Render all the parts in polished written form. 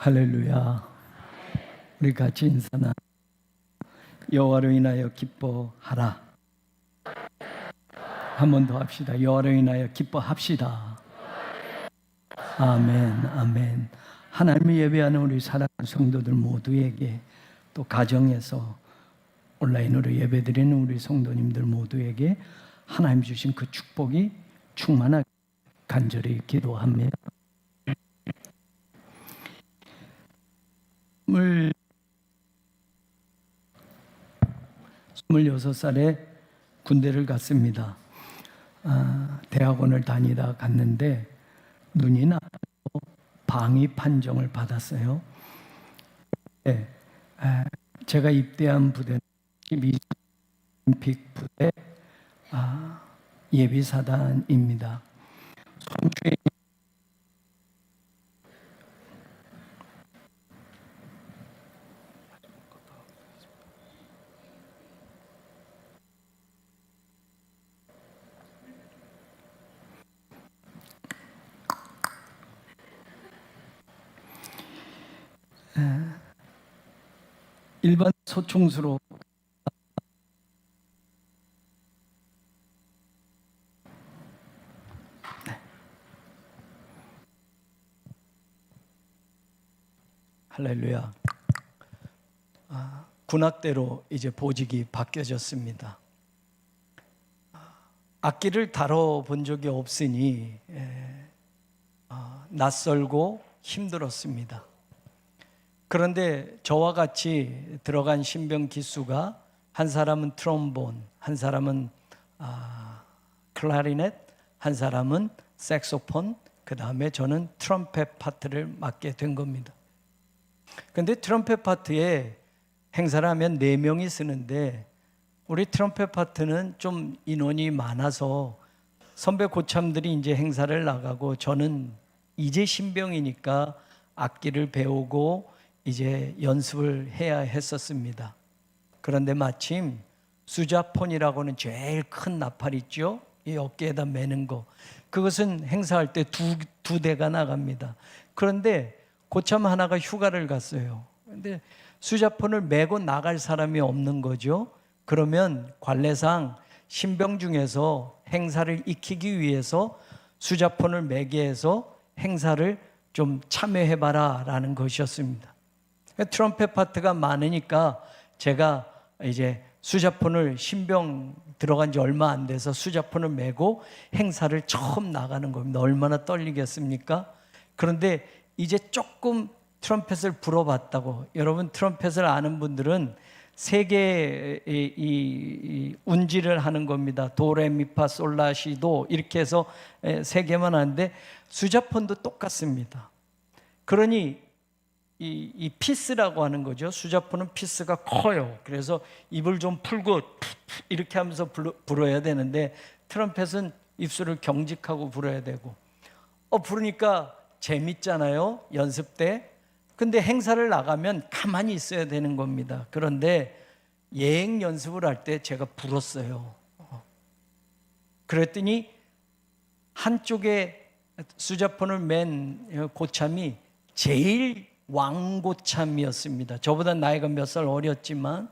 할렐루야. 우리 같이 인사나. 여호와로 인하여 기뻐하라. 한 번 더 합시다. 여호와로 인하여 기뻐합시다. 아멘, 아멘. 하나님을 예배하는 우리 사랑하는 성도들 모두에게, 또 가정에서 온라인으로 예배드리는 우리 성도님들 모두에게 하나님 주신 그 축복이 충만하게 간절히 기도합니다. 26살에 군대를 갔습니다. 대학원을 다니다 갔는데 눈이 나빠서 방위 판정을 받았어요. 네, 제가 입대한 부대는 12 올림픽 부대 예비사단입니다. 송주에 일반 소총수로 할렐루야. 군악대로 이제 보직이 바뀌어졌습니다. 악기를 다뤄본 적이 없으니 낯설고 힘들었습니다. 그런데 저와 같이 들어간 신병 기수가, 한 사람은 트롬본, 한 사람은 클라리넷, 한 사람은 색소폰, 그 다음에 저는 트럼펫 파트를 맡게 된 겁니다. 그런데 트럼펫 파트에 행사를 하면 4명이 쓰는데, 우리 트럼펫 파트는 좀 인원이 많아서 선배 고참들이 이제 행사를 나가고, 저는 이제 신병이니까 악기를 배우고 이제 연습을 해야 했었습니다. 그런데 마침 수자폰이라고는 제일 큰 나팔 있죠? 이 어깨에다 매는 거. 그것은 행사할 때 두 대가 나갑니다. 그런데 고참 하나가 휴가를 갔어요. 그런데 수자폰을 메고 나갈 사람이 없는 거죠. 그러면 관례상 신병 중에서 행사를 익히기 위해서 수자폰을 매게 해서 행사를 좀 참여해봐라 라는 것이었습니다. 트럼펫 파트가 많으니까 제가 이제 수자폰을, 신병 들어간 지 얼마 안 돼서 수자폰을 메고 행사를 처음 나가는 겁니다. 얼마나 떨리겠습니까? 그런데 이제 조금 트럼펫을 불어봤다고, 여러분 트럼펫을 아는 분들은 세 개의 운지를 하는 겁니다. 도레미파솔라시도 이렇게 해서 3개만 하는데, 수자폰도 똑같습니다. 그러니 이 피스라고 하는 거죠. 수자폰은 피스가 커요. 그래서 입을 좀 풀고 이렇게 하면서 불어야 되는데, 트럼펫은 입술을 경직하고 불어야 되고, 부르니까 재밌잖아요, 연습 때. 근데 행사를 나가면 가만히 있어야 되는 겁니다. 그런데 예행 연습을 할 때 제가 불었어요. 그랬더니 한쪽에 수자폰을 맨 고참이 제일 왕고참이었습니다. 저보다 나이가 몇 살 어렸지만,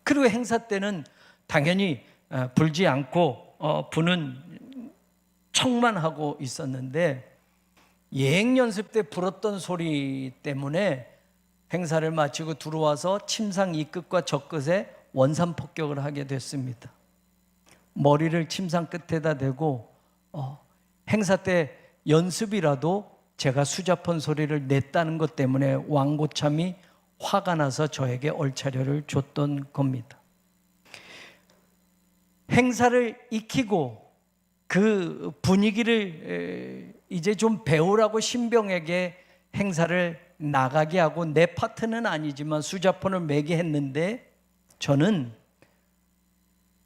그리고 행사 때는 당연히 불지 않고 부는 척만 하고 있었는데, 예행 연습 때 불었던 소리 때문에 행사를 마치고 들어와서 침상 이 끝과 저 끝에 원산 폭격을 하게 됐습니다. 머리를 침상 끝에다 대고 행사 때 연습이라도 제가 수자폰 소리를 냈다는 것 때문에 왕고참이 화가 나서 저에게 얼차려를 줬던 겁니다. 행사를 익히고 그 분위기를 이제 좀 배우라고 신병에게 행사를 나가게 하고, 내 파트는 아니지만 수자폰을 매게 했는데, 저는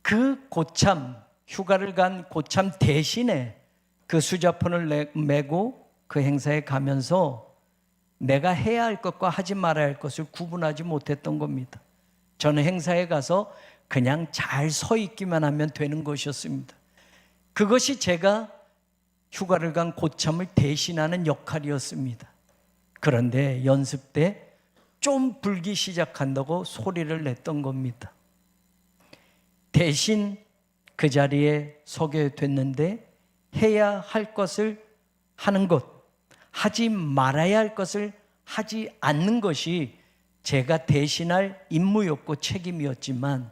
그 고참, 휴가를 간 고참 대신에 그 수자폰을 메고 그 행사에 가면서 내가 해야 할 것과 하지 말아야 할 것을 구분하지 못했던 겁니다. 저는 행사에 가서 그냥 잘 서 있기만 하면 되는 것이었습니다. 그것이 제가 휴가를 간 고참을 대신하는 역할이었습니다. 그런데 연습 때 좀 불기 시작한다고 소리를 냈던 겁니다. 대신 그 자리에 서게 됐는데 해야 할 것을 하는 것, 하지 말아야 할 것을 하지 않는 것이 제가 대신할 임무였고 책임이었지만,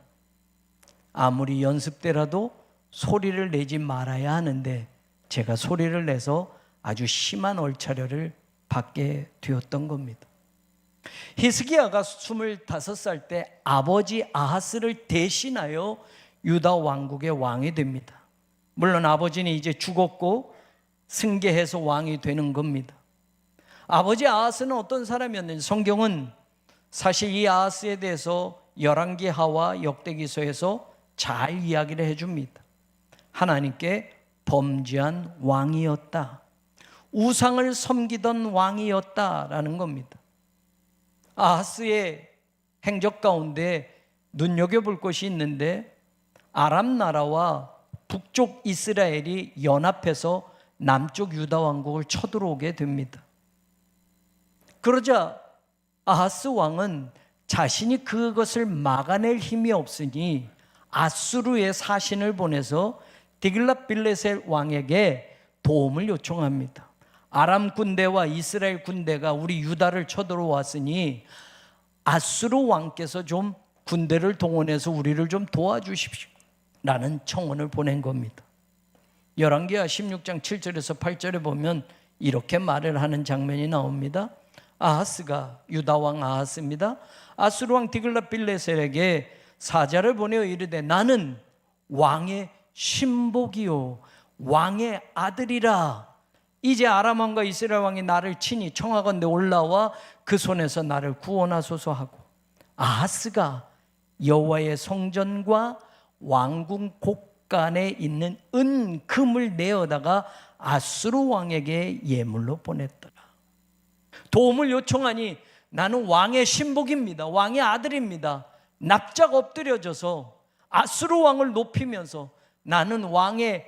아무리 연습 때라도 소리를 내지 말아야 하는데 제가 소리를 내서 아주 심한 얼차려를 받게 되었던 겁니다. 히스기야가 25살 때 아버지 아하스를 대신하여 유다 왕국의 왕이 됩니다. 물론 아버지는 이제 죽었고 승계해서 왕이 되는 겁니다. 아버지 아하스는 어떤 사람이었는지 성경은 사실 이 아하스에 대해서 열왕기하와 역대기서에서 잘 이야기를 해줍니다. 하나님께 범죄한 왕이었다, 우상을 섬기던 왕이었다라는 겁니다. 아하스의 행적 가운데 눈여겨볼 것이 있는데, 아람 나라와 북쪽 이스라엘이 연합해서 남쪽 유다 왕국을 쳐들어오게 됩니다. 그러자 아하스 왕은 자신이 그것을 막아낼 힘이 없으니 아수르의 사신을 보내서 디글랏빌레셀 왕에게 도움을 요청합니다. 아람 군대와 이스라엘 군대가 우리 유다를 쳐들어왔으니 아수르 왕께서 좀 군대를 동원해서 우리를 좀 도와주십시오 라는 청원을 보낸 겁니다. 열왕기하 16장 7절에서 8절에 보면 이렇게 말을 하는 장면이 나옵니다. 아하스가, 유다 왕 아하스입니다, 아수르 왕 디글랏빌레셀에게 사자를 보내어 이르되 나는 왕의 신복이요 왕의 아들이라. 이제 아람 왕과 이스라엘 왕이 나를 친히 청하건대 올라와 그 손에서 나를 구원하소서 하고, 아하스가 여호와의 성전과 왕궁 곳간에 있는 은, 금을 내어다가 아수르 왕에게 예물로 보냈더라. 도움을 요청하니 나는 왕의 신복입니다, 왕의 아들입니다, 납작 엎드려져서 아수르 왕을 높이면서 나는 왕의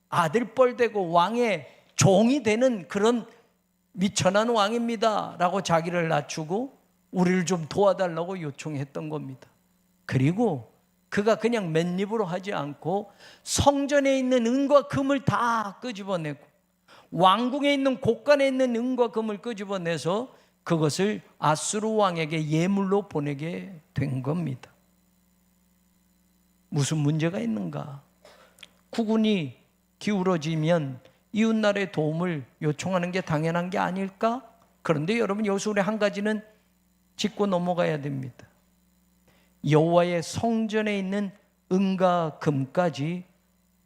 아들뻘 되고 왕의 종이 되는 그런 미천한 왕입니다 라고 자기를 낮추고 우리를 좀 도와달라고 요청했던 겁니다. 그리고 그가 그냥 맨입으로 하지 않고 성전에 있는 은과 금을 다 끄집어내고 왕궁에 있는 곳간에 있는 은과 금을 끄집어내서 그것을 아수르 왕에게 예물로 보내게 된 겁니다. 무슨 문제가 있는가? 국군이 기울어지면 이웃나라의 도움을 요청하는 게 당연한 게 아닐까? 그런데 여러분, 여기서 우리 한 가지는 짚고 넘어가야 됩니다. 여호와의 성전에 있는 은과 금까지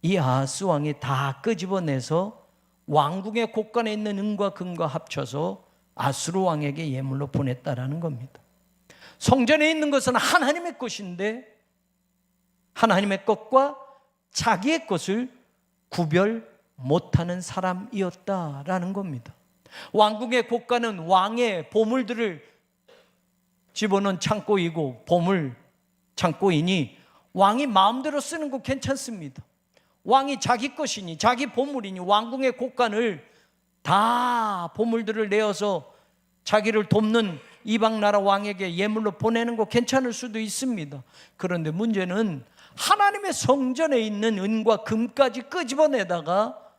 이 아하스 왕이 다 끄집어내서 왕궁의 곳간에 있는 은과 금과 합쳐서 아수르 왕에게 예물로 보냈다라는 겁니다. 성전에 있는 것은 하나님의 것인데 하나님의 것과 자기의 것을 구별 못하는 사람이었다라는 겁니다. 왕궁의 곳간은 왕의 보물들을 집어넣은 창고이고 보물 창고이니 왕이 마음대로 쓰는 거 괜찮습니다. 왕이 자기 것이니 자기 보물이니 왕궁의 곳간을 다 보물들을 내어서 자기를 돕는 이방 나라 왕에게 예물로 보내는 거 괜찮을 수도 있습니다. 그런데 문제는 하나님의 성전에 있는 은과 금까지 끄집어내다가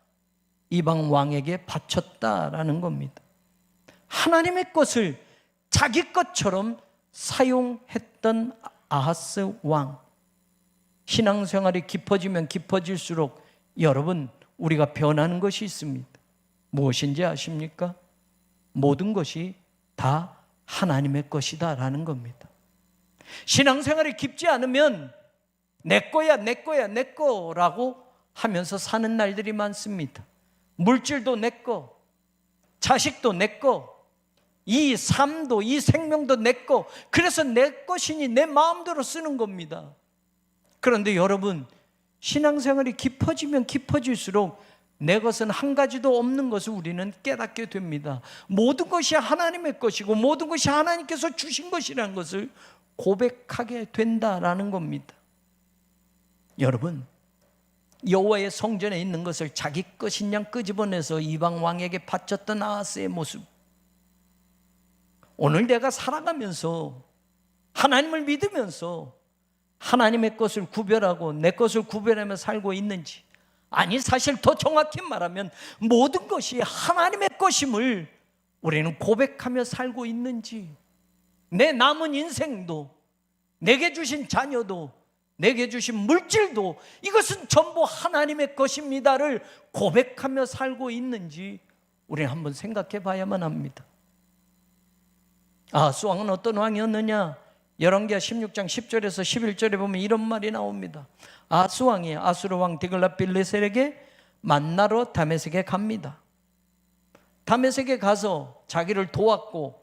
이방 왕에게 바쳤다라는 겁니다. 하나님의 것을 자기 것처럼 사용했던 아하스 왕. 신앙생활이 깊어지면 깊어질수록 여러분, 우리가 변하는 것이 있습니다. 무엇인지 아십니까? 모든 것이 다 하나님의 것이다라는 겁니다. 신앙생활이 깊지 않으면 내 거야, 내 거야, 내 거라고 하면서 사는 날들이 많습니다. 물질도 내 거, 자식도 내 거, 이 삶도, 이 생명도 내 거. 그래서 내 것이니 내 마음대로 쓰는 겁니다. 그런데 여러분, 신앙생활이 깊어지면 깊어질수록 내 것은 한 가지도 없는 것을 우리는 깨닫게 됩니다. 모든 것이 하나님의 것이고 모든 것이 하나님께서 주신 것이라는 것을 고백하게 된다라는 겁니다. 여러분, 여호와의 성전에 있는 것을 자기 것인 양 끄집어내서 이방 왕에게 바쳤던 아하스의 모습, 오늘 내가 살아가면서 하나님을 믿으면서 하나님의 것을 구별하고 내 것을 구별하며 살고 있는지, 아니 사실 더 정확히 말하면 모든 것이 하나님의 것임을 우리는 고백하며 살고 있는지, 내 남은 인생도, 내게 주신 자녀도, 내게 주신 물질도 이것은 전부 하나님의 것입니다를 고백하며 살고 있는지 우리는 한번 생각해 봐야만 합니다. 아하스 왕은 어떤 왕이었느냐? 열왕기하 16장 10절에서 11절에 보면 이런 말이 나옵니다. 아하스 왕이 아수르 왕 디글랏빌레셀에게 만나러 다메섹에 갑니다. 다메섹에 가서 자기를 도왔고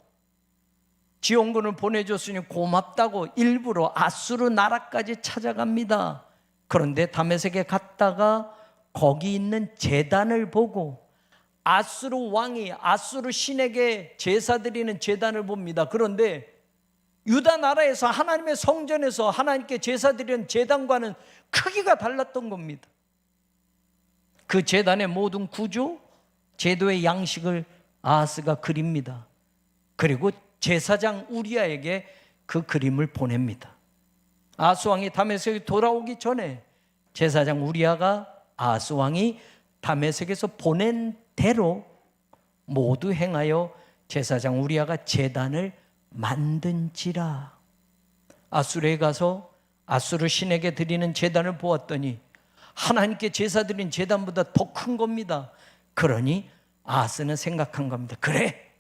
지원군을 보내줬으니 고맙다고 일부러 아수르 나라까지 찾아갑니다. 그런데 다메섹에 갔다가 거기 있는 제단을 보고 아수르 왕이 아수르 신에게 제사 드리는 제단을 봅니다. 그런데 유다 나라에서 하나님의 성전에서 하나님께 제사 드리는 제단과는 크기가 달랐던 겁니다. 그 제단의 모든 구조, 제도의 양식을 아하스가 그립니다. 그리고 제사장 우리아에게 그 그림을 보냅니다. 아하스 왕이 다메섹에 돌아오기 전에 제사장 우리아가 아하스 왕이 다메섹에서 보낸 대로 모두 행하여 제사장 우리아가 제단을 만든지라. 아수르에 가서 아수르 신에게 드리는 제단을 보았더니 하나님께 제사 드린 제단보다 더 큰 겁니다. 그러니 아하스는 생각한 겁니다. 그래,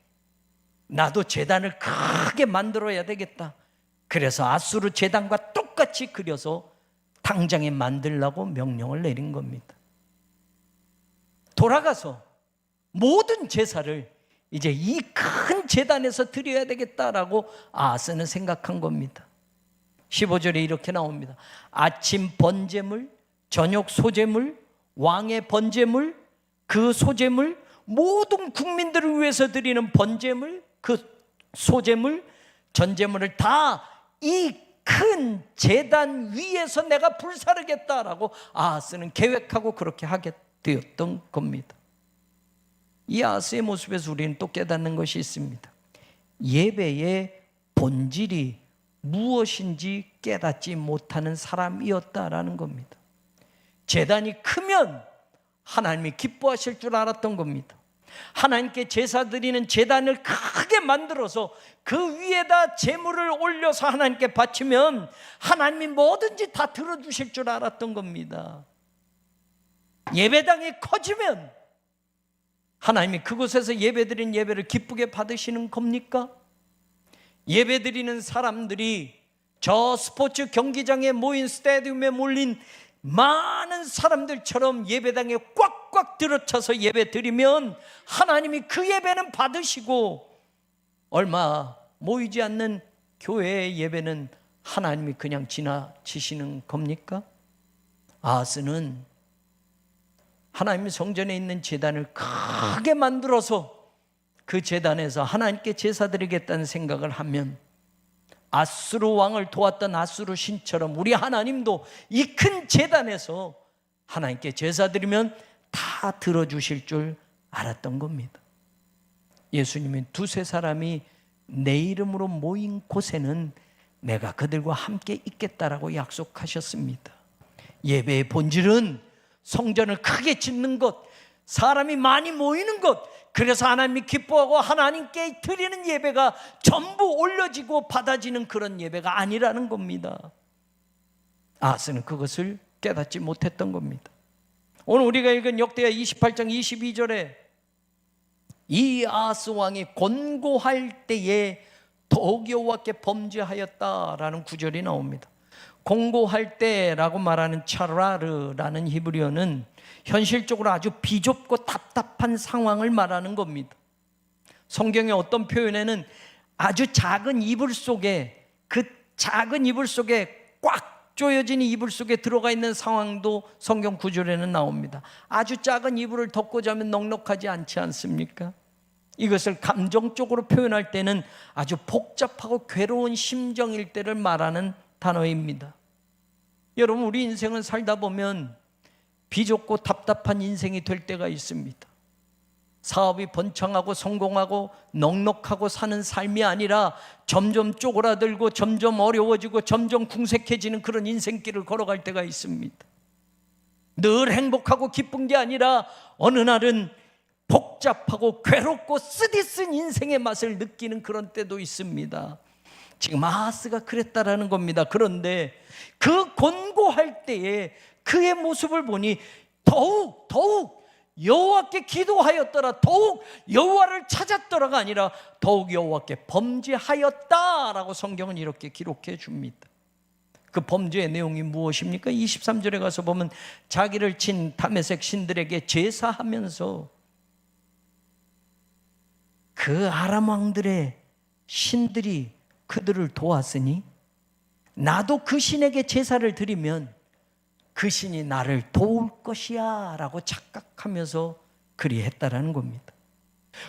나도 제단을 크게 만들어야 되겠다. 그래서 아수르 제단과 똑같이 그려서 당장에 만들라고 명령을 내린 겁니다. 돌아가서 모든 제사를 이제 이 큰 제단에서 드려야 되겠다라고 아하스는 생각한 겁니다. 15절에 이렇게 나옵니다. 아침 번제물, 저녁 소제물, 왕의 번제물, 그 소제물, 모든 국민들을 위해서 드리는 번제물, 그 소제물, 전제물을 다 이 큰 제단 위에서 내가 불사르겠다라고 아하스는 계획하고 그렇게 하게 되었던 겁니다. 이 아하스의 모습에서 우리는 또 깨닫는 것이 있습니다. 예배의 본질이 무엇인지 깨닫지 못하는 사람이었다라는 겁니다. 제단이 크면 하나님이 기뻐하실 줄 알았던 겁니다. 하나님께 제사 드리는 제단을 크게 만들어서 그 위에다 제물을 올려서 하나님께 바치면 하나님이 뭐든지 다 들어주실 줄 알았던 겁니다. 예배당이 커지면 하나님이 그곳에서 예배드린 예배를 기쁘게 받으시는 겁니까? 예배드리는 사람들이 저 스포츠 경기장에 모인 스타디움에 몰린 많은 사람들처럼 예배당에 꽉꽉 들어차서 예배드리면 하나님이 그 예배는 받으시고, 얼마 모이지 않는 교회의 예배는 하나님이 그냥 지나치시는 겁니까? 아하스는 하나님 성전에 있는 제단을 크게 만들어서 그 제단에서 하나님께 제사 드리겠다는 생각을 하면 아수르 왕을 도왔던 아수르 신처럼 우리 하나님도 이 큰 제단에서 하나님께 제사 드리면 다 들어주실 줄 알았던 겁니다. 예수님이 두세 사람이 내 이름으로 모인 곳에는 내가 그들과 함께 있겠다라고 약속하셨습니다. 예배의 본질은 성전을 크게 짓는 것, 사람이 많이 모이는 것, 그래서 하나님이 기뻐하고 하나님께 드리는 예배가 전부 올려지고 받아지는 그런 예배가 아니라는 겁니다. 아하스는 그것을 깨닫지 못했던 겁니다. 오늘 우리가 읽은 역대하 28장 22절에 이 아하스 왕이 곤고할 때에 더욱 여호와께 범죄하였다라는 구절이 나옵니다. 곤고할 때라고 말하는 차라르라는 히브리어는 현실적으로 아주 비좁고 답답한 상황을 말하는 겁니다. 성경의 어떤 표현에는 아주 작은 이불 속에, 그 작은 이불 속에 꽉 조여진 이불 속에 들어가 있는 상황도 성경 구절에는 나옵니다. 아주 작은 이불을 덮고 자면 넉넉하지 않지 않습니까? 이것을 감정적으로 표현할 때는 아주 복잡하고 괴로운 심정일 때를 말하는 단어입니다. 여러분, 우리 인생은 살다 보면 비좁고 답답한 인생이 될 때가 있습니다. 사업이 번창하고 성공하고 넉넉하고 사는 삶이 아니라 점점 쪼그라들고 점점 어려워지고 점점 궁색해지는 그런 인생길을 걸어갈 때가 있습니다. 늘 행복하고 기쁜 게 아니라 어느 날은 복잡하고 괴롭고 쓰디쓴 인생의 맛을 느끼는 그런 때도 있습니다. 지금 아하스가 그랬다라는 겁니다. 그런데 그 곤고할 때에 그의 모습을 보니 더욱 여호와께 기도하였더라, 더욱 여호와를 찾았더라가 아니라 더욱 여호와께 범죄하였다라고 성경은 이렇게 기록해 줍니다. 그 범죄의 내용이 무엇입니까? 23절에 가서 보면 자기를 친 다메섹 신들에게 제사하면서 그 아람 왕들의 신들이 그들을 도왔으니 나도 그 신에게 제사를 드리면 그 신이 나를 도울 것이야 라고 착각하면서 그리했다라는 겁니다.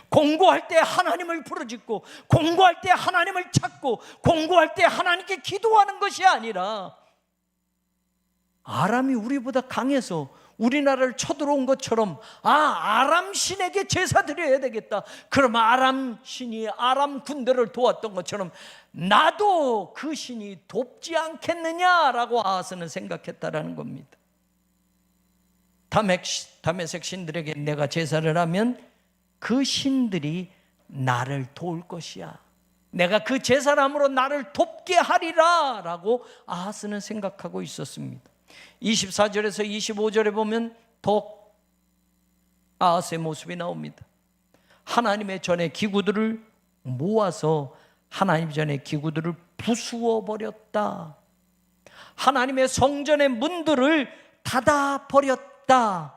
공고할 때 하나님을 부르짖고 공고할 때 하나님을 찾고 공고할 때 하나님께 기도하는 것이 아니라 아람이 우리보다 강해서 우리나라를 쳐들어온 것처럼 아람 신에게 제사 드려야 되겠다. 그러면 아람 신이 아람 군대를 도왔던 것처럼 나도 그 신이 돕지 않겠느냐라고 아하스는 생각했다라는 겁니다. 다메섹 신들에게 내가 제사를 하면 그 신들이 나를 도울 것이야. 내가 그 제사를 함으로 나를 돕게 하리라 라고 아하스는 생각하고 있었습니다. 24절에서 25절에 보면 더 아하스의 모습이 나옵니다. 하나님의 전에 기구들을 모아서 하나님 전에 기구들을 부수어 버렸다. 하나님의 성전의 문들을 닫아 버렸다.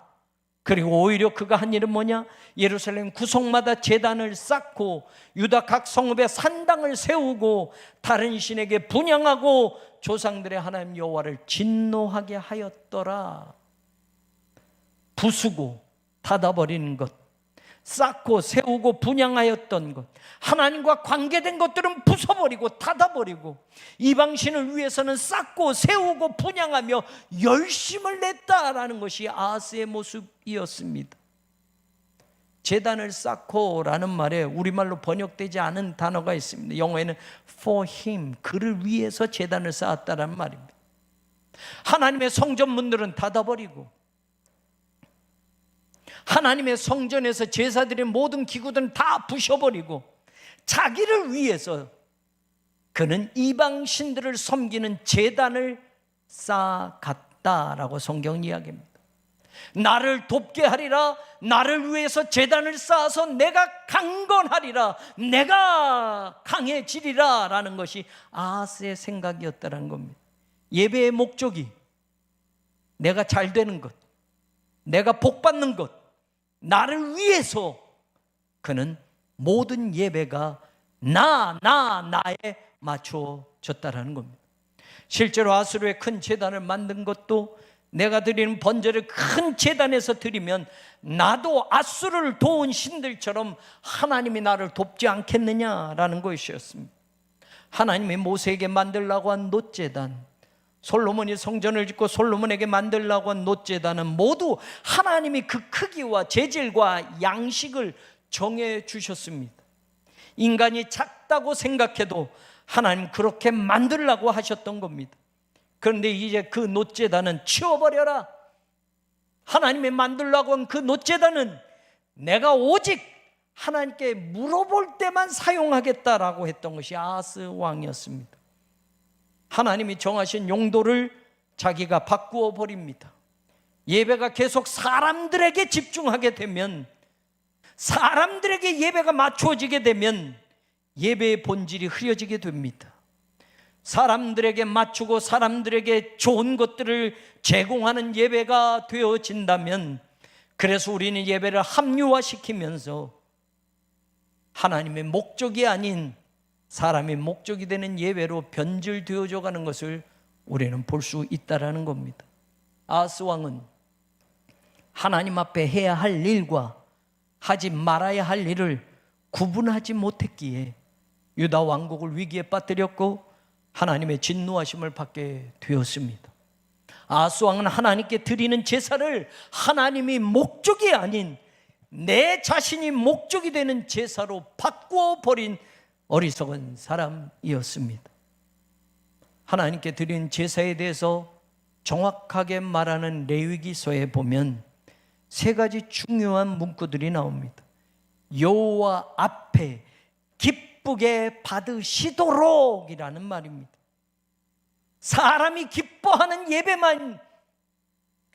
그리고 오히려 그가 한 일은 뭐냐? 예루살렘 구석마다 제단을 쌓고 유다 각 성읍에 산당을 세우고 다른 신에게 분향하고 조상들의 하나님 여호와를 진노하게 하였더라. 부수고 닫아버리는 것, 쌓고 세우고 분향하였던 것, 하나님과 관계된 것들은 부숴버리고 닫아버리고 이방신을 위해서는 쌓고 세우고 분향하며 열심을 냈다라는 것이 아하스의 모습이었습니다. 제단을 쌓고 라는 말에 우리말로 번역되지 않은 단어가 있습니다. 영어에는 for him, 그를 위해서 제단을 쌓았다라는 말입니다. 하나님의 성전문들은 닫아버리고 하나님의 성전에서 제사드린 모든 기구들은 다 부셔버리고 자기를 위해서 그는 이방 신들을 섬기는 제단을 쌓아갔다라고 성경은 이야기합니다. 나를 돕게 하리라, 나를 위해서 제단을 쌓아서 내가 강건하리라, 내가 강해지리라 라는 것이 아하스의 생각이었다는 겁니다. 예배의 목적이 내가 잘 되는 것, 내가 복 받는 것, 나를 위해서 그는 모든 예배가 나에 맞춰졌다라는 겁니다. 실제로 아수르의 큰 제단을 만든 것도 내가 드리는 번제를 큰 제단에서 드리면 나도 아수르를 도운 신들처럼 하나님이 나를 돕지 않겠느냐라는 것이었습니다. 하나님이 모세에게 만들라고 한 놋제단, 솔로몬이 성전을 짓고 솔로몬에게 만들라고 한 놋제단은 모두 하나님이 그 크기와 재질과 양식을 정해 주셨습니다. 인간이 작다고 생각해도 하나님 그렇게 만들라고 하셨던 겁니다. 그런데 이제 그 놋제단은 치워버려라. 하나님이 만들라고 한 그 놋제단은 내가 오직 하나님께 물어볼 때만 사용하겠다라고 했던 것이 아하스 왕이었습니다. 하나님이 정하신 용도를 자기가 바꾸어 버립니다. 예배가 계속 사람들에게 집중하게 되면, 사람들에게 예배가 맞춰지게 되면 예배의 본질이 흐려지게 됩니다. 사람들에게 맞추고 사람들에게 좋은 것들을 제공하는 예배가 되어진다면, 그래서 우리는 예배를 합리화시키면서 하나님의 목적이 아닌 사람의 목적이 되는 예배로 변질되어져 가는 것을 우리는 볼 수 있다라는 겁니다. 아하스 왕은 하나님 앞에 해야 할 일과 하지 말아야 할 일을 구분하지 못했기에 유다 왕국을 위기에 빠뜨렸고 하나님의 진노하심을 받게 되었습니다. 아하스 왕은 하나님께 드리는 제사를 하나님이 목적이 아닌 내 자신이 목적이 되는 제사로 바꾸어 버린 어리석은 사람이었습니다. 하나님께 드린 제사에 대해서 정확하게 말하는 레위기서에 보면 세 가지 중요한 문구들이 나옵니다. 여호와 앞에 기쁘게 받으시도록 이라는 말입니다. 사람이 기뻐하는 예배만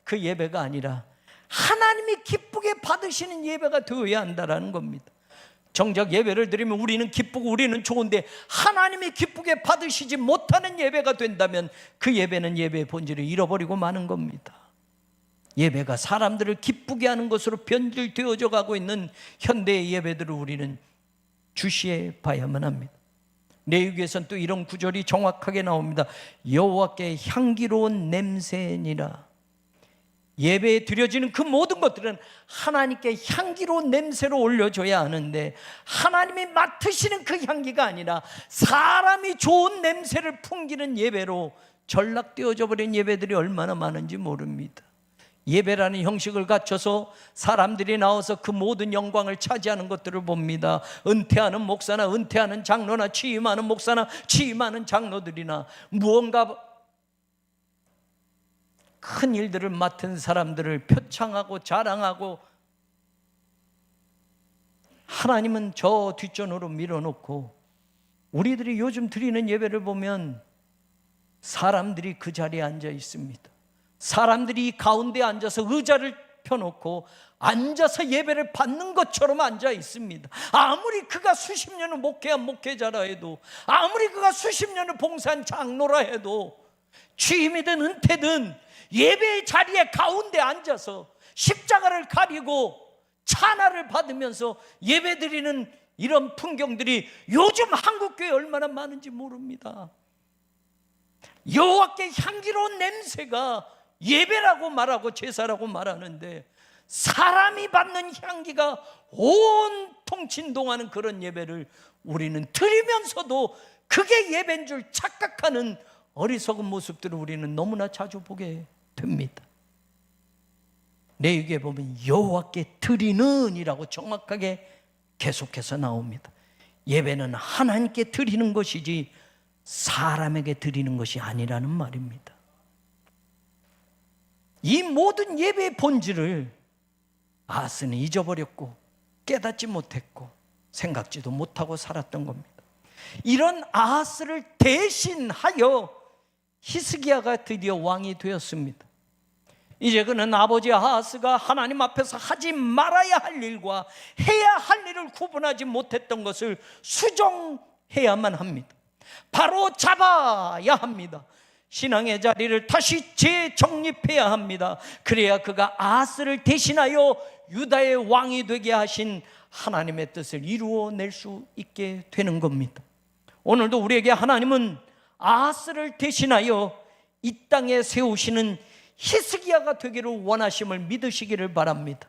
그 예배가 아니라 하나님이 기쁘게 받으시는 예배가 되어야 한다는 겁니다. 정작 예배를 드리면 우리는 기쁘고 우리는 좋은데 하나님이 기쁘게 받으시지 못하는 예배가 된다면 그 예배는 예배의 본질을 잃어버리고 마는 겁니다. 예배가 사람들을 기쁘게 하는 것으로 변질되어져 가고 있는 현대의 예배들을 우리는 주시해 봐야만 합니다. 레위기에서는 또 이런 구절이 정확하게 나옵니다. 여호와께 향기로운 냄새니라. 예배에 드려지는 그 모든 것들은 하나님께 향기로운 냄새로 올려줘야 하는데 하나님이 맡으시는 그 향기가 아니라 사람이 좋은 냄새를 풍기는 예배로 전락되어져 버린 예배들이 얼마나 많은지 모릅니다. 예배라는 형식을 갖춰서 사람들이 나와서 그 모든 영광을 차지하는 것들을 봅니다. 은퇴하는 목사나 은퇴하는 장로나 취임하는 목사나 취임하는 장로들이나 무언가 큰 일들을 맡은 사람들을 표창하고 자랑하고, 하나님은 저 뒷전으로 밀어놓고 우리들이 요즘 드리는 예배를 보면 사람들이 그 자리에 앉아 있습니다. 사람들이 가운데 앉아서 의자를 펴놓고 앉아서 예배를 받는 것처럼 앉아 있습니다. 아무리 그가 수십 년을 목회한 목회자라 해도, 아무리 그가 수십 년을 봉사한 장로라 해도, 취임이든 은퇴든 예배의 자리에 가운데 앉아서 십자가를 가리고 찬화를 받으면서 예배드리는 이런 풍경들이 요즘 한국교회에 얼마나 많은지 모릅니다. 여호와께 향기로운 냄새가 예배라고 말하고 제사라고 말하는데 사람이 받는 향기가 온통 진동하는 그런 예배를 우리는 드리면서도 그게 예배인 줄 착각하는 어리석은 모습들을 우리는 너무나 자주 보게 됩니다. 레위기에 보면 여호와께 드리는 이라고 정확하게 계속해서 나옵니다. 예배는 하나님께 드리는 것이지 사람에게 드리는 것이 아니라는 말입니다. 이 모든 예배의 본질을 아하스는 잊어버렸고 깨닫지 못했고 생각지도 못하고 살았던 겁니다. 이런 아하스를 대신하여 히스기야가 드디어 왕이 되었습니다. 이제 그는 아버지 아하스가 하나님 앞에서 하지 말아야 할 일과 해야 할 일을 구분하지 못했던 것을 수정해야만 합니다. 바로 잡아야 합니다. 신앙의 자리를 다시 재정립해야 합니다. 그래야 그가 아하스를 대신하여 유다의 왕이 되게 하신 하나님의 뜻을 이루어낼 수 있게 되는 겁니다. 오늘도 우리에게 하나님은 아하스를 대신하여 이 땅에 세우시는 히스기야가 되기를 원하심을 믿으시기를 바랍니다.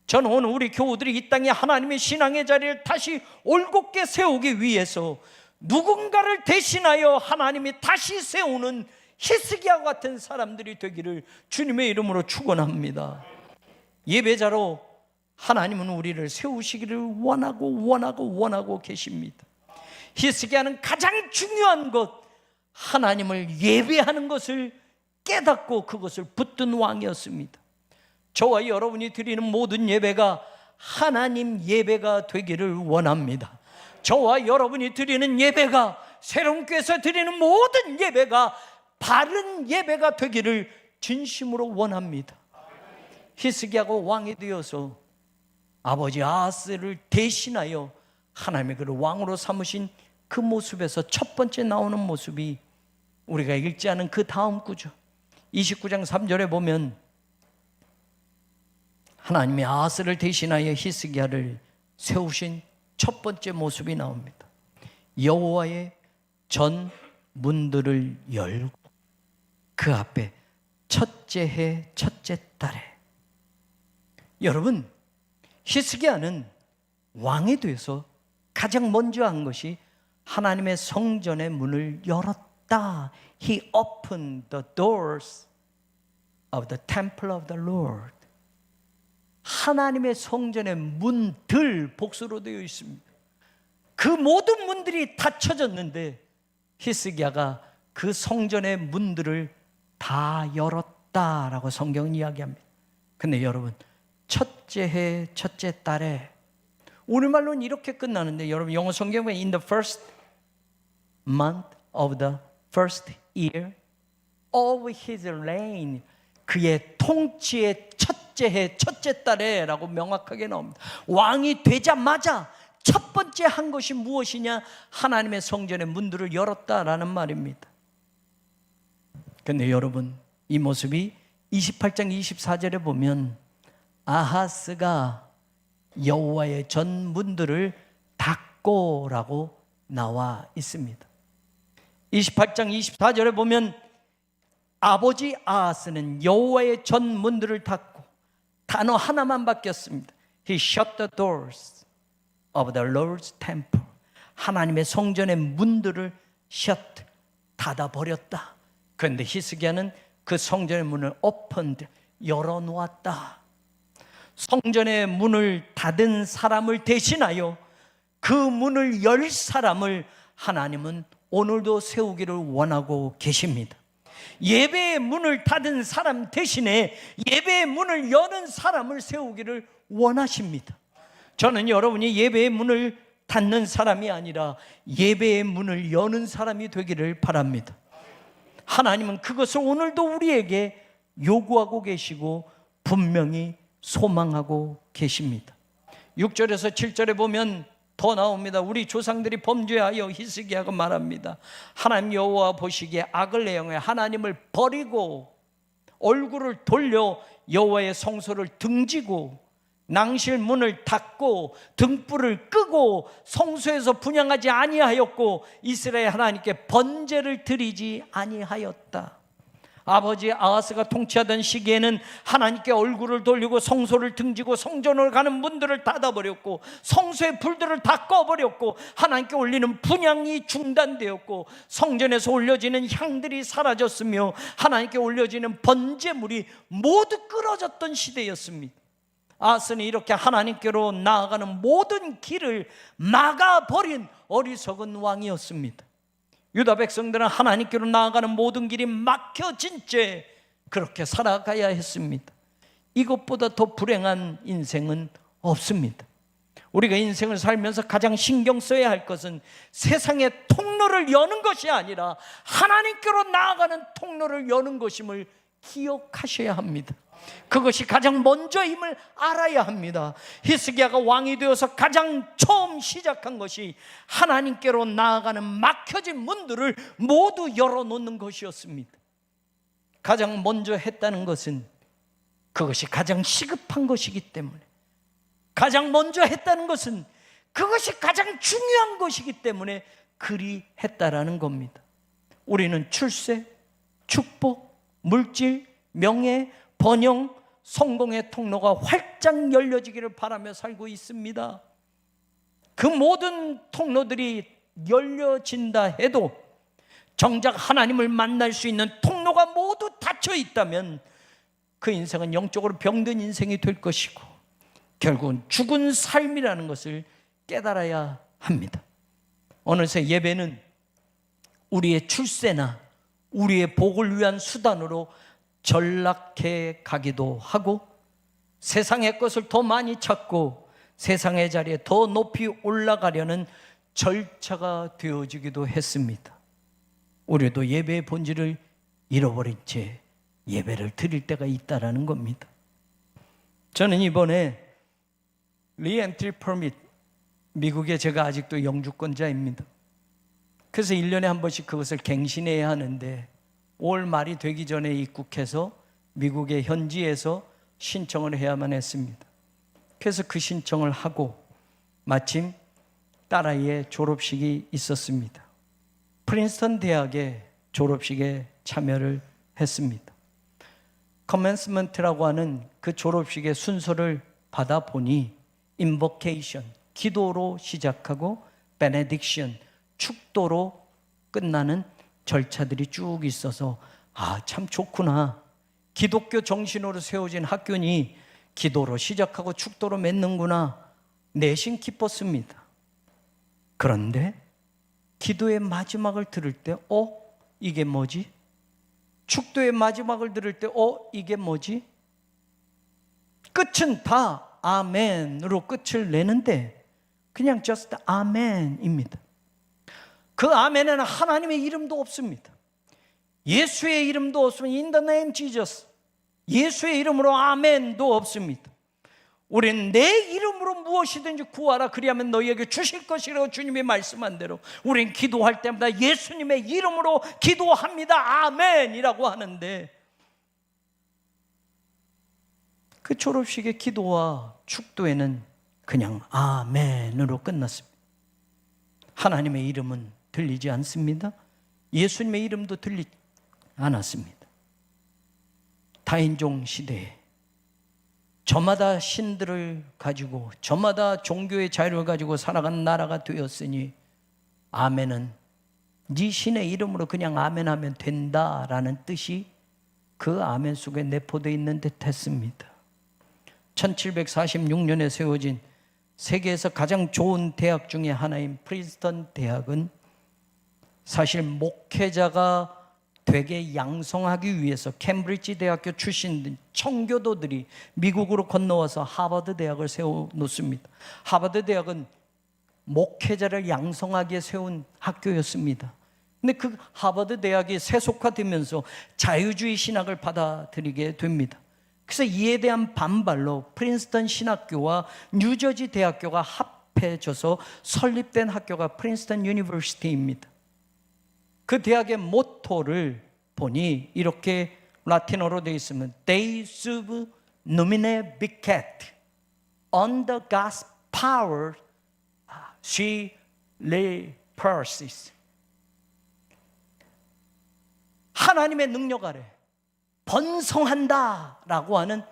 저는 오늘 우리 교우들이 이 땅에 하나님의 신앙의 자리를 다시 올곧게 세우기 위해서 누군가를 대신하여 하나님이 다시 세우는 히스기야 같은 사람들이 되기를 주님의 이름으로 축원합니다. 예배자로 하나님은 우리를 세우시기를 원하고 계십니다. 히스기야는 가장 중요한 것, 하나님을 예배하는 것을 깨닫고 그것을 붙든 왕이었습니다. 저와 여러분이 드리는 모든 예배가 하나님 예배가 되기를 원합니다. 저와 여러분이 드리는 예배가, 새롬교회에서 드리는 모든 예배가 바른 예배가 되기를 진심으로 원합니다. 히스기야가 왕이 되어서 아버지 아하스를 대신하여 하나님의 그를 왕으로 삼으신 그 모습에서 첫 번째 나오는 모습이 우리가 읽지 않은 그 다음 구절 29장 3절에 보면 하나님이 아하스를 대신하여 히스기야를 세우신 첫 번째 모습이 나옵니다. 여호와의 전 문들을 열고 그 앞에 첫째 해 첫째 달에. 여러분, 히스기야는 왕이 돼서 가장 먼저 한 것이 하나님의 성전의 문을 열었다. He opened the doors of the temple of the Lord. 하나님의 성전의 문들, 복수로 되어 있습니다. 그 모든 문들이 닫혀졌는데 히스기야가 그 성전의 문들을 다 열었다라고 성경은 이야기합니다. 근데 여러분, 첫째 해 첫째 달에, 우리말로는 이렇게 끝나는데 여러분 영어 성경에 in the first month of the first year of his reign, 그의 통치의 첫째 해 첫째 달에 라고 명확하게 나옵니다. 왕이 되자마자 첫 번째 한 것이 무엇이냐? 하나님의 성전의 문들을 열었다라는 말입니다. 근데 여러분, 이 모습이 28장 24절에 보면 아하스가 여호와의 전 문들을 닫고라고 나와 있습니다. 28장 24절에 보면 아버지 아하스는 여호와의 전 문들을 닫고, 단어 하나만 바뀌었습니다. He shut the doors of the Lord's temple. 하나님의 성전의 문들을 shut, 닫아버렸다. 그런데 히스기야는 그 성전의 문을 opened, 열어놓았다. 성전의 문을 닫은 사람을 대신하여 그 문을 열 사람을 하나님은 오늘도 세우기를 원하고 계십니다. 예배의 문을 닫은 사람 대신에 예배의 문을 여는 사람을 세우기를 원하십니다. 저는 여러분이 예배의 문을 닫는 사람이 아니라 예배의 문을 여는 사람이 되기를 바랍니다. 하나님은 그것을 오늘도 우리에게 요구하고 계시고 분명히 소망하고 계십니다. 6절에서 7절에 보면 더 나옵니다. 우리 조상들이 범죄하여, 히스기야가 말합니다, 하나님 여호와 보시기에 악을 내용해 하나님을 버리고 얼굴을 돌려 여호와의 성소를 등지고 낭실 문을 닫고 등불을 끄고 성소에서 분향하지 아니하였고 이스라엘 하나님께 번제를 드리지 아니하였다. 아버지 아하스가 통치하던 시기에는 하나님께 얼굴을 돌리고 성소를 등지고 성전으로 가는 문들을 닫아버렸고 성소의 불들을 다 꺼버렸고 하나님께 올리는 분향이 중단되었고 성전에서 올려지는 향들이 사라졌으며 하나님께 올려지는 번제물이 모두 끊어졌던 시대였습니다. 아하스는 이렇게 하나님께로 나아가는 모든 길을 막아버린 어리석은 왕이었습니다. 유다 백성들은 하나님께로 나아가는 모든 길이 막혀진 채 그렇게 살아가야 했습니다. 이것보다 더 불행한 인생은 없습니다. 우리가 인생을 살면서 가장 신경 써야 할 것은 세상의 통로를 여는 것이 아니라 하나님께로 나아가는 통로를 여는 것임을 기억하셔야 합니다. 그것이 가장 먼저임을 알아야 합니다. 히스기야가 왕이 되어서 가장 처음 시작한 것이 하나님께로 나아가는 막혀진 문들을 모두 열어놓는 것이었습니다. 가장 먼저 했다는 것은 그것이 가장 시급한 것이기 때문에, 가장 먼저 했다는 것은 그것이 가장 중요한 것이기 때문에 그리 했다라는 겁니다. 우리는 출세, 축복, 물질, 명예, 번영, 성공의 통로가 활짝 열려지기를 바라며 살고 있습니다. 그 모든 통로들이 열려진다 해도 정작 하나님을 만날 수 있는 통로가 모두 닫혀 있다면 그 인생은 영적으로 병든 인생이 될 것이고 결국은 죽은 삶이라는 것을 깨달아야 합니다. 어느새 예배는 우리의 출세나 우리의 복을 위한 수단으로 전락해 가기도 하고 세상의 것을 더 많이 찾고 세상의 자리에 더 높이 올라가려는 절차가 되어지기도 했습니다. 우리도 예배의 본질을 잃어버린 채 예배를 드릴 때가 있다라는 겁니다. 저는 이번에 리엔트리 퍼밋, 미국에 제가 아직도 영주권자입니다. 그래서 1년에 한 번씩 그것을 갱신해야 하는데 5월 말이 되기 전에 입국해서 미국의 현지에서 신청을 해야만 했습니다. 그래서 그 신청을 하고 마침 딸아이의 졸업식이 있었습니다. 프린스턴 대학의 졸업식에 참여를 했습니다. 커맨스먼트라고 하는 그 졸업식의 순서를 받아보니 인보케이션, 기도로 시작하고 베네딕션, 축도로 끝나는 절차들이 쭉 있어서 참 좋구나. 기독교 정신으로 세워진 학교니 기도로 시작하고 축도로 맺는구나 내심 기뻤습니다. 그런데 기도의 마지막을 들을 때 이게 뭐지? 축도의 마지막을 들을 때 이게 뭐지? 끝은 다 아멘으로 끝을 내는데 그냥 just 아멘입니다. 그 아멘에는 하나님의 이름도 없습니다. 예수의 이름도 없습니다. In the name Jesus. 예수의 이름으로 아멘도 없습니다. 우리는 내 이름으로 무엇이든지 구하라 그리하면 너희에게 주실 것이라고 주님이 말씀한 대로 우리는 기도할 때마다 예수님의 이름으로 기도합니다. 아멘이라고 하는데 그 졸업식의 기도와 축도에는 그냥 아멘으로 끝났습니다. 하나님의 이름은 들리지 않습니다. 예수님의 이름도 들리지 않았습니다. 다인종 시대에 저마다 신들을 가지고 저마다 종교의 자유를 가지고 살아간 나라가 되었으니 아멘은 네 신의 이름으로 그냥 아멘하면 된다라는 뜻이 그 아멘 속에 내포되어 있는 듯 했습니다. 1746년에 세워진 세계에서 가장 좋은 대학 중에 하나인 프린스턴 대학은 사실 목회자가 되게 양성하기 위해서 캠브리지 대학교 출신 청교도들이 미국으로 건너와서 하버드 대학을 세워놓습니다. 하버드 대학은 목회자를 양성하기에 세운 학교였습니다. 근데 그 하버드 대학이 세속화되면서 자유주의 신학을 받아들이게 됩니다. 그래서 이에 대한 반발로 프린스턴 신학교와 뉴저지 대학교가 합해져서 설립된 학교가 프린스턴 유니버시티입니다. 그 대학의 모토를 보니 이렇게 라틴어로 되어 있으면 They sub nomine vicet on the God's power she lay persis. 하나님의 능력 아래 번성한다라고 하는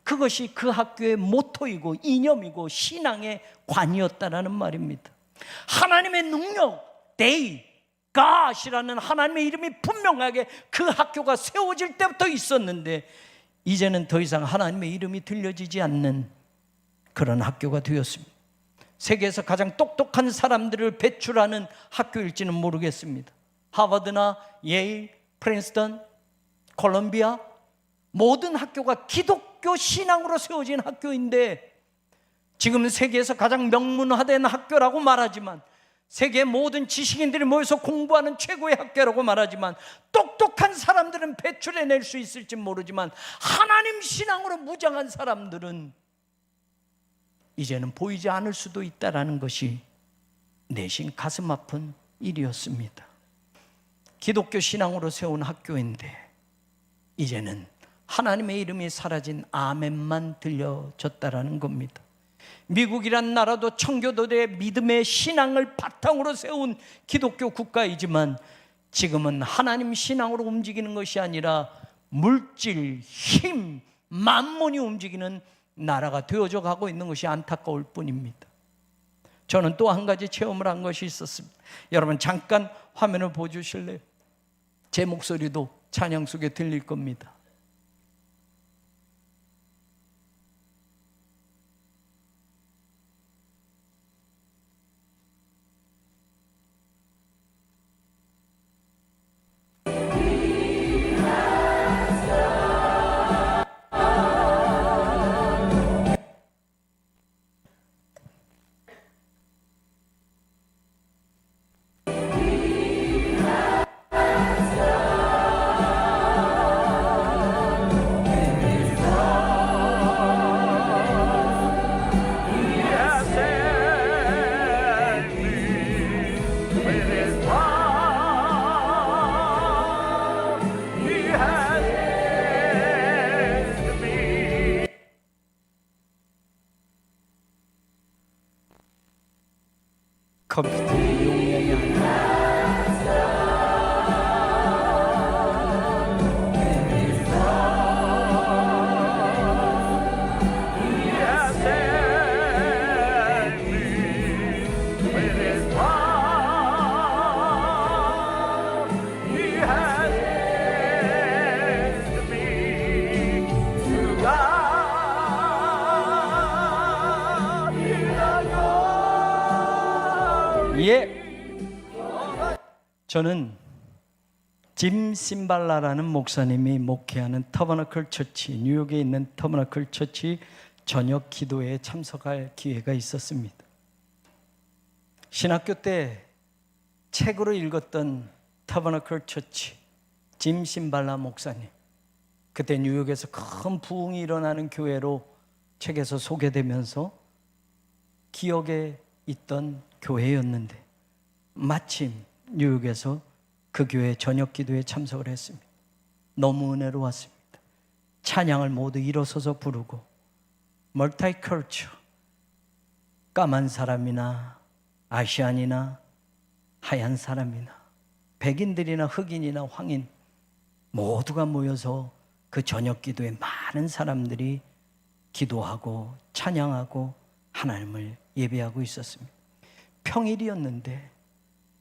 그것이 그 학교의 모토이고 이념이고 신앙의 관이었다라는 말입니다. 하나님의 능력, They, God이라는 하나님의 이름이 분명하게 그 학교가 세워질 때부터 있었는데 이제는 더 이상 하나님의 이름이 들려지지 않는 그런 학교가 되었습니다. 세계에서 가장 똑똑한 사람들을 배출하는 학교일지는 모르겠습니다. 하버드나 예일, 프린스턴, 콜롬비아 모든 학교가 기독교 신앙으로 세워진 학교인데 지금 세계에서 가장 명문화된 학교라고 말하지만 세계 모든 지식인들이 모여서 공부하는 최고의 학교라고 말하지만 똑똑한 사람들은 배출해낼 수 있을지 모르지만 하나님 신앙으로 무장한 사람들은 이제는 보이지 않을 수도 있다는 것이 내심 가슴 아픈 일이었습니다. 기독교 신앙으로 세운 학교인데 이제는 하나님의 이름이 사라진 아멘만 들려졌다라는 겁니다. 미국이란 나라도 청교도들의 믿음의 신앙을 바탕으로 세운 기독교 국가이지만 지금은 하나님 신앙으로 움직이는 것이 아니라 물질, 힘, 만몬이 움직이는 나라가 되어져 가고 있는 것이 안타까울 뿐입니다. 저는 또 한 가지 체험을 한 것이 있었습니다. 여러분 잠깐 화면을 보여주실래요? 제 목소리도 찬양 속에 들릴 겁니다. 컴퓨터의 용량이 아니라 예. 저는 짐 심발라라는 목사님이 목회하는 터버너클 처치, 뉴욕에 있는 터버너클 처치 저녁 기도회에 참석할 기회가 있었습니다. 신학교 때 책으로 읽었던 터버너클 처치 짐 심발라 목사님, 그때 뉴욕에서 큰 부흥이 일어나는 교회로 책에서 소개되면서 기억에 있던 교회였는데 마침 뉴욕에서 그 교회 저녁 기도에 참석을 했습니다. 너무 은혜로웠습니다. 찬양을 모두 일어서서 부르고 멀티컬처, 까만 사람이나 아시안이나 하얀 사람이나 백인들이나 흑인이나 황인 모두가 모여서 그 저녁 기도에 많은 사람들이 기도하고 찬양하고 하나님을 예배하고 있었습니다. 평일이었는데,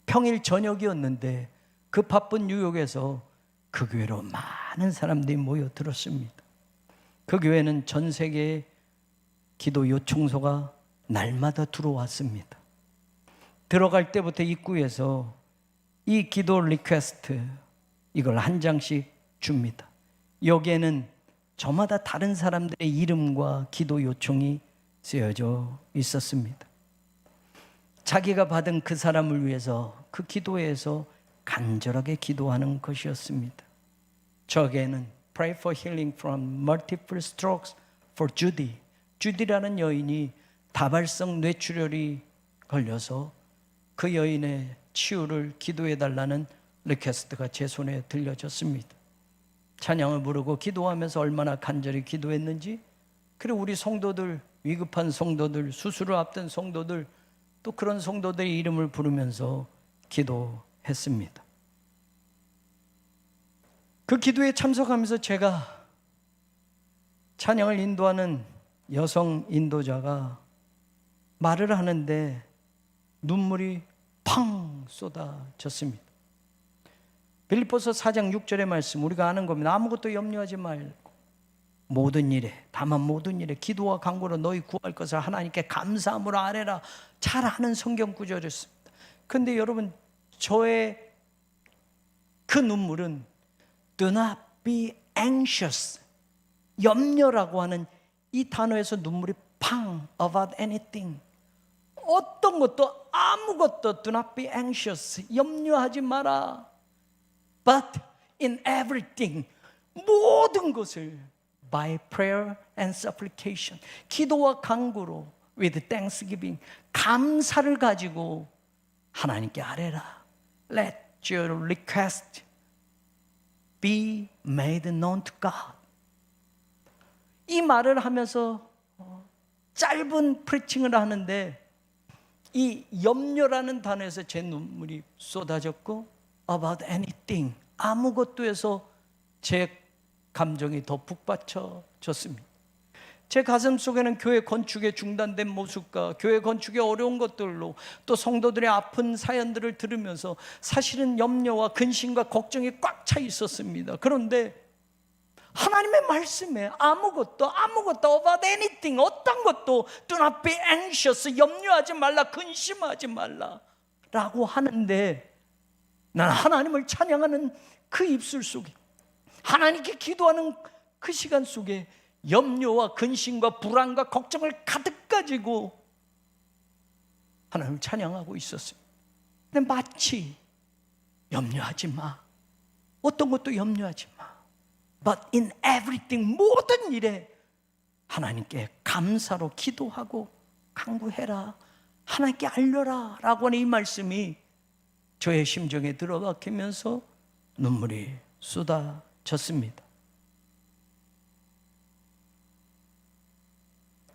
평일 저녁이었는데 그 바쁜 뉴욕에서 그 교회로 많은 사람들이 모여들었습니다. 그 교회는 전 세계의 기도 요청서가 날마다 들어왔습니다. 들어갈 때부터 입구에서 이 기도 리퀘스트 이걸 한 장씩 줍니다. 여기에는 저마다 다른 사람들의 이름과 기도 요청이 쓰여져 있었습니다. 자기가 받은 그 사람을 위해서 그 기도회에서 간절하게 기도하는 것이었습니다. 저에게는 Pray for healing from multiple strokes for Judy. 주디라는 여인이 다발성 뇌출혈이 걸려서 그 여인의 치유를 기도해달라는 리퀘스트가 제 손에 들려졌습니다. 찬양을 부르고 기도하면서 얼마나 간절히 기도했는지, 그리고 우리 성도들, 위급한 성도들, 수술을 앞둔 성도들, 또 그런 성도들의 이름을 부르면서 기도했습니다. 그 기도에 참석하면서 제가 찬양을 인도하는 여성 인도자가 말을 하는데 눈물이 팡 쏟아졌습니다. 빌립보서 4장 6절의 말씀 우리가 아는 겁니다. 아무것도 염려하지 말고 모든 일에, 다만 모든 일에 기도와 간구로 너희 구할 것을 하나님께 감사함으로 아뢰라. 잘 아는 성경 구절이었습니다. 그런데 여러분, 저의 그 눈물은 Do not be anxious, 염려라고 하는 이 단어에서 눈물이 팡 about anything, 어떤 것도 아무것도 do not be anxious, 염려하지 마라. But in everything, 모든 것을 by prayer and supplication, 기도와 간구로 with thanksgiving, 감사를 가지고 하나님께 아뢰라. Let your request be made known to God. 이 말을 하면서 짧은 프리칭을 하는데 이 염려라는 단어에서 제 눈물이 쏟아졌고 about anything, 아무것도에서 제 감정이 더 북받쳐졌습니다. 제 가슴 속에는 교회 건축의 중단된 모습과 교회 건축의 어려운 것들로 또 성도들의 아픈 사연들을 들으면서 사실은 염려와 근심과 걱정이 꽉 차 있었습니다. 그런데 하나님의 말씀에 아무것도 about anything, 어떤 것도 do not be anxious, 염려하지 말라, 근심하지 말라 라고 하는데, 난 하나님을 찬양하는 그 입술 속에, 하나님께 기도하는 그 시간 속에 염려와 근심과 불안과 걱정을 가득 가지고 하나님을 찬양하고 있었습니다. 근데 마치 염려하지 마, 어떤 것도 염려하지 마, But in everything, 모든 일에 하나님께 감사로 기도하고 간구해라, 하나님께 알려라 라고 하는 이 말씀이 저의 심정에 들어박히면서 눈물이 쏟아졌습니다.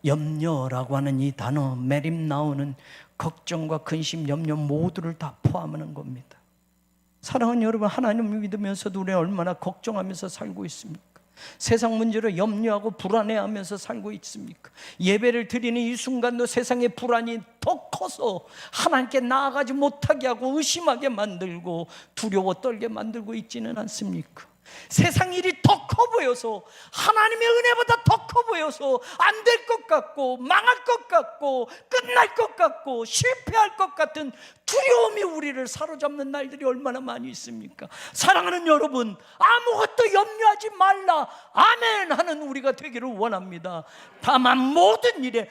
염려라고 하는 이 단어, 매림 나오는 걱정과 근심, 염려 모두를 다 포함하는 겁니다. 사랑하는 여러분, 하나님을 믿으면서도 우리는 얼마나 걱정하면서 살고 있습니까? 세상 문제로 염려하고 불안해하면서 살고 있습니까? 예배를 드리는 이 순간도 세상의 불안이 더 커서 하나님께 나아가지 못하게 하고 의심하게 만들고 두려워 떨게 만들고 있지는 않습니까? 세상 일이 더 더 커 보여서, 하나님의 은혜보다 더 커 보여서 안 될 것 같고, 망할 것 같고, 끝날 것 같고, 실패할 것 같은 두려움이 우리를 사로잡는 날들이 얼마나 많이 있습니까? 사랑하는 여러분, 아무것도 염려하지 말라, 아멘 하는 우리가 되기를 원합니다. 다만 모든 일에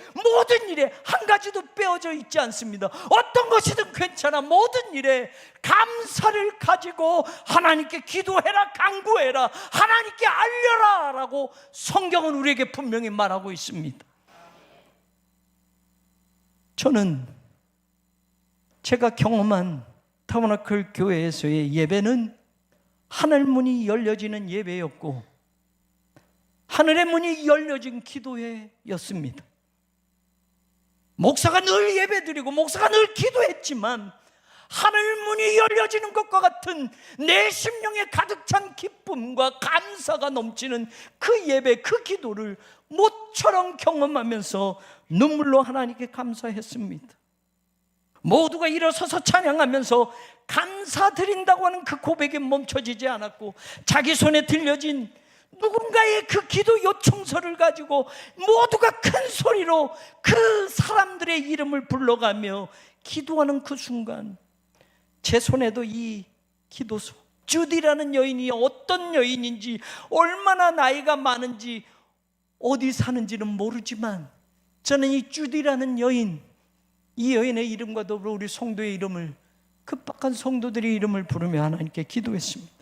한 가지도 빼어져 있지 않습니다. 어떤 것이든 괜찮아. 모든 일에 감사를 가지고 하나님께 기도해라, 간구해라, 하나님께 알려라 라고 성경은 우리에게 분명히 말하고 있습니다. 저는 제가 경험한 타버나클 교회에서의 예배는 하늘 문이 열려지는 예배였고, 하늘의 문이 열려진 기도회였습니다. 목사가 늘 예배드리고 목사가 늘 기도했지만 하늘 문이 열려지는 것과 같은 내 심령에 가득 찬 기쁨과 감사가 넘치는 그 예배, 그 기도를 모처럼 경험하면서 눈물로 하나님께 감사했습니다. 모두가 일어서서 찬양하면서 감사드린다고 하는 그 고백에 멈춰지지 않았고, 자기 손에 들려진 누군가의 그 기도 요청서를 가지고 모두가 큰 소리로 그 사람들의 이름을 불러가며 기도하는 그 순간, 제 손에도 이 기도서, 주디라는 여인이 어떤 여인인지, 얼마나 나이가 많은지, 어디 사는지는 모르지만 저는 이 주디라는 여인, 이 여인의 이름과 더불어 우리 성도의 이름을, 급박한 성도들의 이름을 부르며 하나님께 기도했습니다.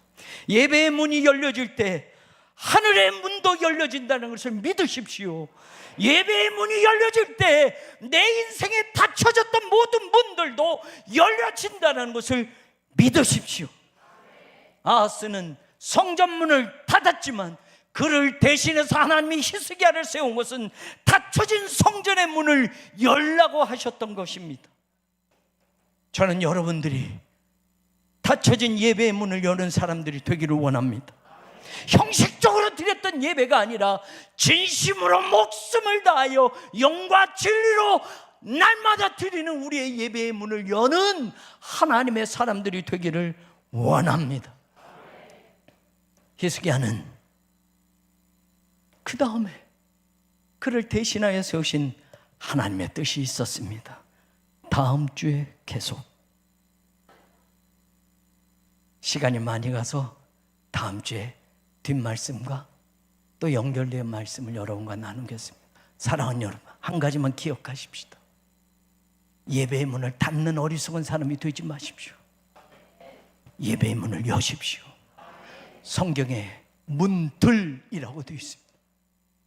예배의 문이 열려질 때 하늘의 문도 열려진다는 것을 믿으십시오. 예배의 문이 열려질 때 내 인생에 닫혀졌던 모든 문들도 열려진다는 것을 믿으십시오. 아하스는 성전문을 닫았지만 그를 대신해서 하나님이 히스기야를 세운 것은 닫혀진 성전의 문을 열라고 하셨던 것입니다. 저는 여러분들이 닫혀진 예배의 문을 여는 사람들이 되기를 원합니다. 형식적으로 드렸던 예배가 아니라 진심으로 목숨을 다하여 영과 진리로 날마다 드리는 우리의 예배의 문을 여는 하나님의 사람들이 되기를 원합니다. 히스기야는 그 다음에 그를 대신하여 세우신 하나님의 뜻이 있었습니다. 다음 주에 계속, 시간이 많이 가서 다음 주에 뒷말씀과 또 연결된 말씀을 여러분과 나누겠습니다. 사랑하는 여러분, 한 가지만 기억하십시오. 예배의 문을 닫는 어리석은 사람이 되지 마십시오. 예배의 문을 여십시오. 성경에 문들이라고 되어 있습니다.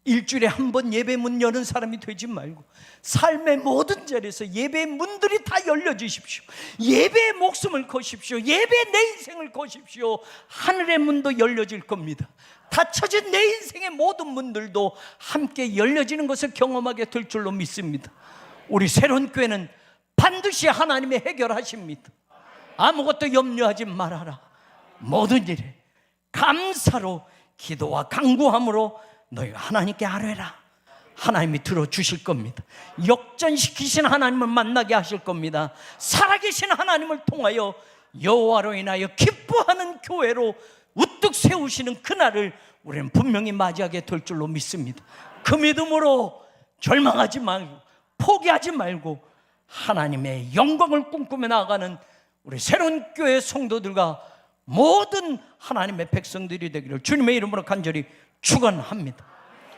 일주일에 한 번 예배 문 여는 사람이 되지 말고 삶의 모든 자리에서 예배의 문들이 다 열려주십시오. 예배의 목숨을 거십시오. 예배의 내 인생을 거십시오. 하늘의 문도 열려질 겁니다. 닫혀진 내 인생의 모든 문들도 함께 열려지는 것을 경험하게 될 줄로 믿습니다. 우리 새로운 교회는 반드시 하나님이 해결하십니다. 아무것도 염려하지 말아라. 모든 일에 감사로 기도와 간구함으로 너희가 하나님께 아뢰라. 하나님이 들어주실 겁니다. 역전시키신 하나님을 만나게 하실 겁니다. 살아계신 하나님을 통하여 여호와로 인하여 기뻐하는 교회로 우뚝 세우시는 그날을 우리는 분명히 맞이하게 될 줄로 믿습니다. 그 믿음으로 절망하지 말고 포기하지 말고 하나님의 영광을 꿈꾸며 나아가는 우리 새로운 교회 성도들과 모든 하나님의 백성들이 되기를 주님의 이름으로 간절히 축원합니다.